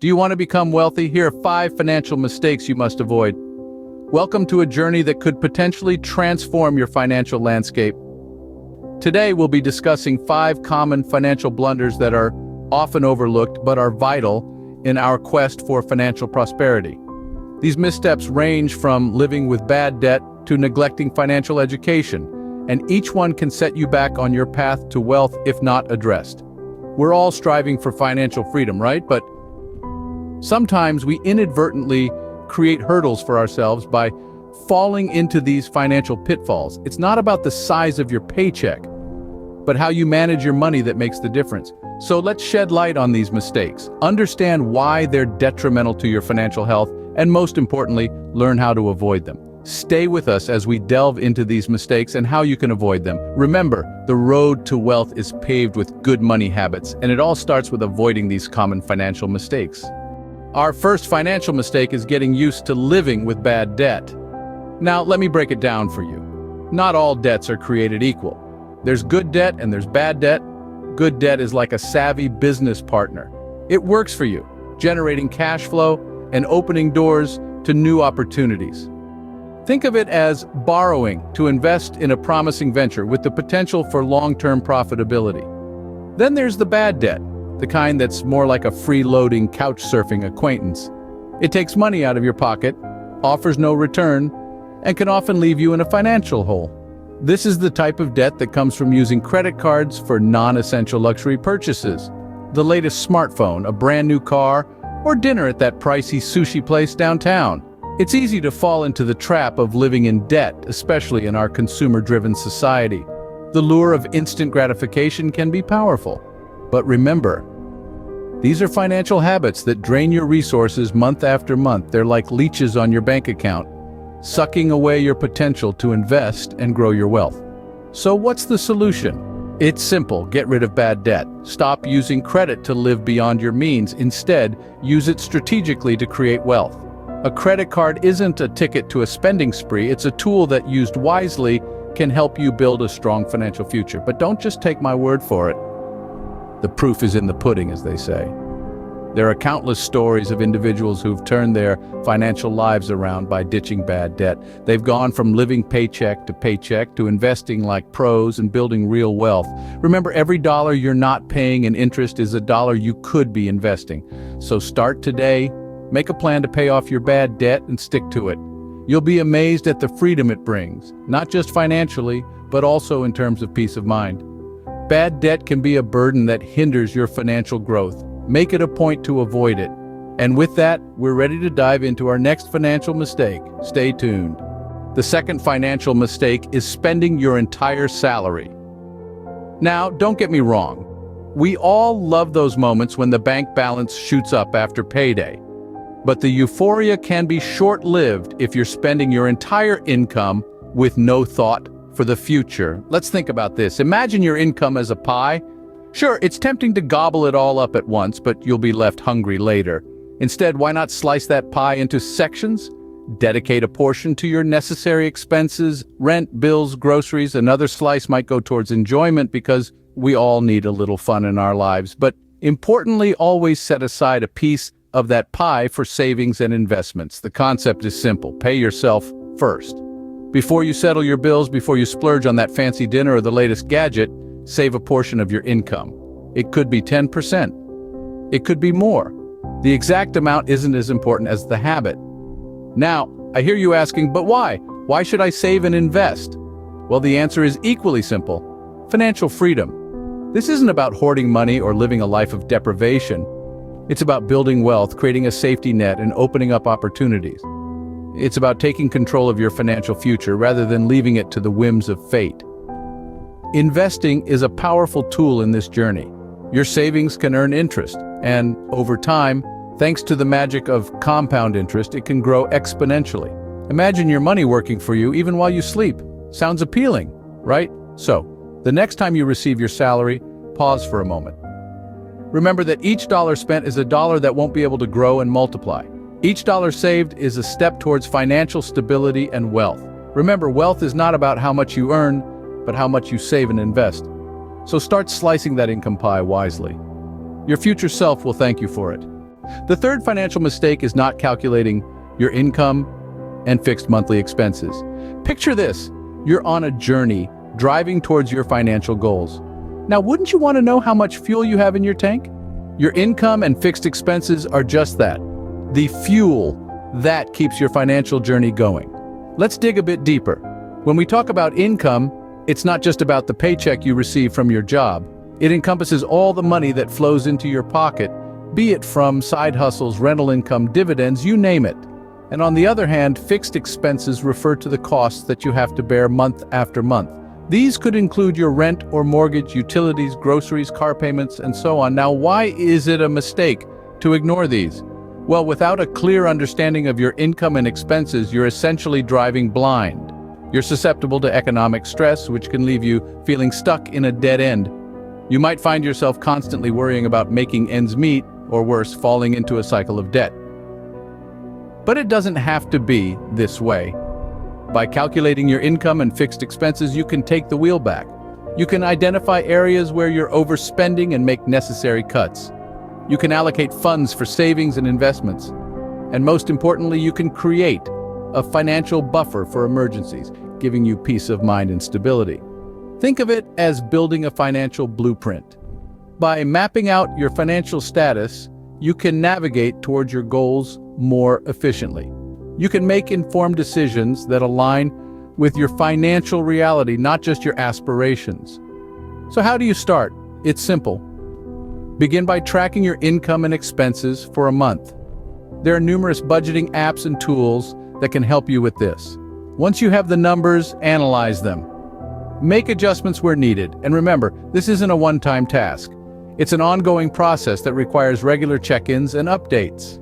Do you want to become wealthy? Here are 5 financial mistakes you must avoid. Welcome to a journey that could potentially transform your financial landscape. Today, we'll be discussing 5 common financial blunders that are often overlooked but are vital in our quest for financial prosperity. These missteps range from living with bad debt to neglecting financial education, and each one can set you back on your path to wealth if not addressed. We're all striving for financial freedom, right? But sometimes we inadvertently create hurdles for ourselves by falling into these financial pitfalls. It's not about the size of your paycheck, but how you manage your money that makes the difference. So let's shed light on these mistakes, understand why they're detrimental to your financial health, and most importantly, learn how to avoid them. Stay with us as we delve into these mistakes and how you can avoid them. Remember, the road to wealth is paved with good money habits, and it all starts with avoiding these common financial mistakes. Our first financial mistake is getting used to living with bad debt. Now, let me break it down for you. Not all debts are created equal. There's good debt and there's bad debt. Good debt is like a savvy business partner. It works for you, generating cash flow and opening doors to new opportunities. Think of it as borrowing to invest in a promising venture with the potential for long-term profitability. Then there's the bad debt, the kind that's more like a free-loading couch-surfing acquaintance. It takes money out of your pocket, offers no return, and can often leave you in a financial hole. This is the type of debt that comes from using credit cards for non-essential luxury purchases. The latest smartphone, a brand new car, or dinner at that pricey sushi place downtown. It's easy to fall into the trap of living in debt, especially in our consumer-driven society. The lure of instant gratification can be powerful. But remember, these are financial habits that drain your resources month after month. They're like leeches on your bank account, sucking away your potential to invest and grow your wealth. So what's the solution? It's simple. Get rid of bad debt. Stop using credit to live beyond your means. Instead, use it strategically to create wealth. A credit card isn't a ticket to a spending spree. It's a tool that, used wisely, can help you build a strong financial future. But don't just take my word for it. The proof is in the pudding, as they say. There are countless stories of individuals who've turned their financial lives around by ditching bad debt. They've gone from living paycheck to investing like pros and building real wealth. Remember, every dollar you're not paying in interest is a dollar you could be investing. So start today, make a plan to pay off your bad debt and stick to it. You'll be amazed at the freedom it brings, not just financially, but also in terms of peace of mind. Bad debt can be a burden that hinders your financial growth. Make it a point to avoid it. And with that, we're ready to dive into our next financial mistake. Stay tuned. The second financial mistake is spending your entire salary. Now, don't get me wrong. We all love those moments when the bank balance shoots up after payday. But the euphoria can be short-lived if you're spending your entire income with no thought for the future. Let's think about this. Imagine your income as a pie. Sure, it's tempting to gobble it all up at once, but you'll be left hungry later. Instead, why not slice that pie into sections? Dedicate a portion to your necessary expenses, rent, bills, groceries. Another slice might go towards enjoyment, because we all need a little fun in our lives. But importantly, always set aside a piece of that pie for savings and investments. The concept is simple. Pay yourself first. Before you settle your bills, before you splurge on that fancy dinner or the latest gadget, save a portion of your income. It could be 10%. It could be more. The exact amount isn't as important as the habit. Now, I hear you asking, but why? Why should I save and invest? Well, the answer is equally simple. Financial freedom. This isn't about hoarding money or living a life of deprivation. It's about building wealth, creating a safety net, and opening up opportunities. It's about taking control of your financial future rather than leaving it to the whims of fate. Investing is a powerful tool in this journey. Your savings can earn interest, and over time, thanks to the magic of compound interest, it can grow exponentially. Imagine your money working for you even while you sleep. Sounds appealing, right? So, the next time you receive your salary, pause for a moment. Remember that each dollar spent is a dollar that won't be able to grow and multiply. Each dollar saved is a step towards financial stability and wealth. Remember, wealth is not about how much you earn, but how much you save and invest. So start slicing that income pie wisely. Your future self will thank you for it. The third financial mistake is not calculating your income and fixed monthly expenses. Picture this, you're on a journey driving towards your financial goals. Now, wouldn't you want to know how much fuel you have in your tank? Your income and fixed expenses are just that, the fuel that keeps your financial journey going. Let's dig a bit deeper. When we talk about income, it's not just about the paycheck you receive from your job. It encompasses all the money that flows into your pocket, be it from side hustles, rental income, dividends, you name it. And on the other hand, fixed expenses refer to the costs that you have to bear month after month. These could include your rent or mortgage, utilities, groceries, car payments, and so on. Now, why is it a mistake to ignore these? Well, without a clear understanding of your income and expenses, you're essentially driving blind. You're susceptible to economic stress, which can leave you feeling stuck in a dead end. You might find yourself constantly worrying about making ends meet, or worse, falling into a cycle of debt. But it doesn't have to be this way. By calculating your income and fixed expenses, you can take the wheel back. You can identify areas where you're overspending and make necessary cuts. You can allocate funds for savings and investments. And most importantly, you can create a financial buffer for emergencies, giving you peace of mind and stability. Think of it as building a financial blueprint. By mapping out your financial status, you can navigate towards your goals more efficiently. You can make informed decisions that align with your financial reality, not just your aspirations. So how do you start? It's simple. Begin by tracking your income and expenses for a month. There are numerous budgeting apps and tools that can help you with this. Once you have the numbers, analyze them. Make adjustments where needed. And remember, this isn't a one-time task. It's an ongoing process that requires regular check-ins and updates.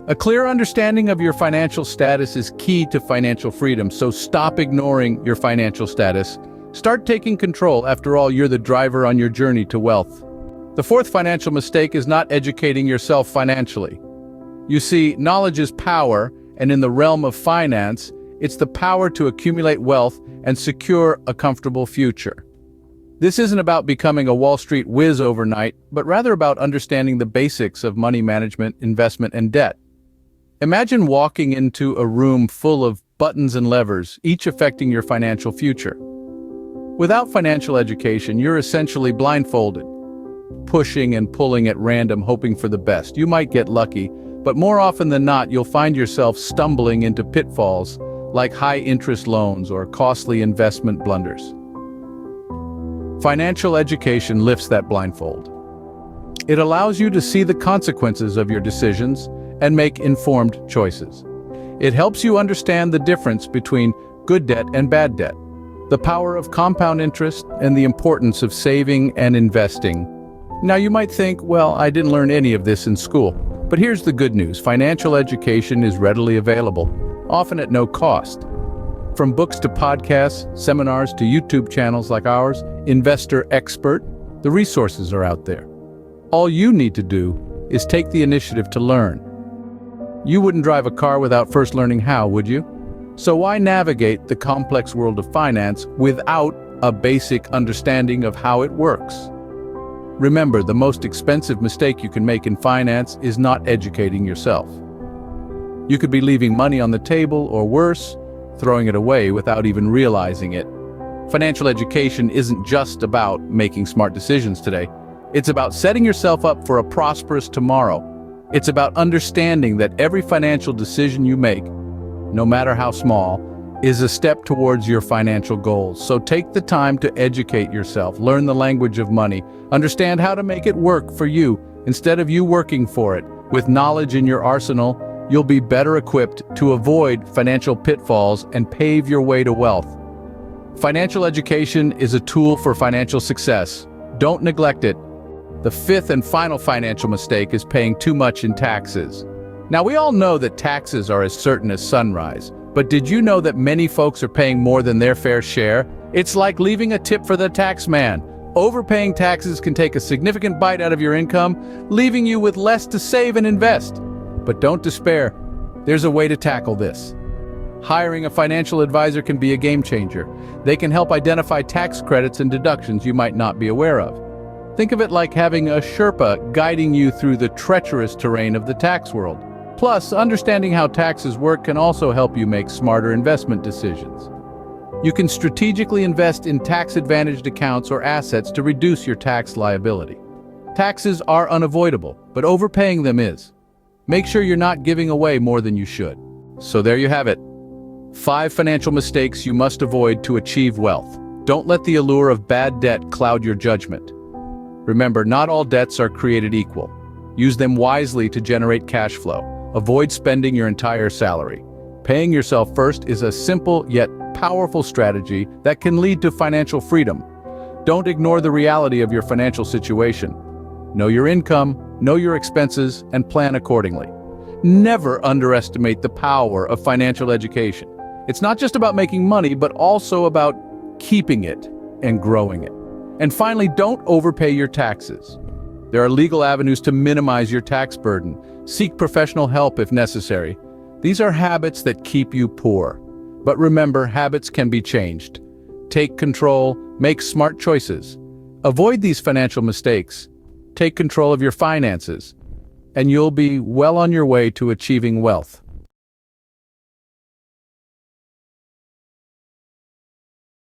A clear understanding of your financial status is key to financial freedom, so stop ignoring your financial status. Start taking control. After all, you're the driver on your journey to wealth. The fourth financial mistake is not educating yourself financially. You see, knowledge is power, and in the realm of finance, it's the power to accumulate wealth and secure a comfortable future. This isn't about becoming a Wall Street whiz overnight, but rather about understanding the basics of money management, investment, and debt. Imagine walking into a room full of buttons and levers, each affecting your financial future. Without financial education, you're essentially blindfolded, pushing and pulling at random, hoping for the best. You might get lucky, but more often than not, you'll find yourself stumbling into pitfalls like high-interest loans or costly investment blunders. Financial education lifts that blindfold. It allows you to see the consequences of your decisions and make informed choices. It helps you understand the difference between good debt and bad debt, the power of compound interest, and the importance of saving and investing. Now you might think, well, I didn't learn any of this in school. But here's the good news. Financial education is readily available, often at no cost. From books to podcasts, seminars to YouTube channels like ours, Investor Expert, the resources are out there. All you need to do is take the initiative to learn. You wouldn't drive a car without first learning how, would you? So why navigate the complex world of finance without a basic understanding of how it works? Remember, the most expensive mistake you can make in finance is not educating yourself. You could be leaving money on the table, or worse, throwing it away without even realizing it. Financial education isn't just about making smart decisions today. It's about setting yourself up for a prosperous tomorrow. It's about understanding that every financial decision you make, no matter how small, is a step towards your financial goals. So take the time to educate yourself, learn the language of money, understand how to make it work for you instead of you working for it. With knowledge in your arsenal, you'll be better equipped to avoid financial pitfalls and pave your way to wealth. Financial education is a tool for financial success. Don't neglect it. The fifth and final financial mistake is paying too much in taxes. Now, we all know that taxes are as certain as sunrise, but did you know that many folks are paying more than their fair share? It's like leaving a tip for the tax man. Overpaying taxes can take a significant bite out of your income, leaving you with less to save and invest. But don't despair. There's a way to tackle this. Hiring a financial advisor can be a game changer. They can help identify tax credits and deductions you might not be aware of. Think of it like having a Sherpa guiding you through the treacherous terrain of the tax world. Plus, understanding how taxes work can also help you make smarter investment decisions. You can strategically invest in tax-advantaged accounts or assets to reduce your tax liability. Taxes are unavoidable, but overpaying them is. Make sure you're not giving away more than you should. So there you have it. 5 financial mistakes you must avoid to achieve wealth. Don't let the allure of bad debt cloud your judgment. Remember, not all debts are created equal. Use them wisely to generate cash flow. Avoid spending your entire salary. Paying yourself first is a simple yet powerful strategy that can lead to financial freedom. Don't ignore the reality of your financial situation. Know your income, know your expenses, and plan accordingly. Never underestimate the power of financial education. It's not just about making money, but also about keeping it and growing it. And finally, don't overpay your taxes. There are legal avenues to minimize your tax burden. Seek professional help if necessary. These are habits that keep you poor. But remember, habits can be changed. Take control, make smart choices. Avoid these financial mistakes. Take control of your finances, and you'll be well on your way to achieving wealth.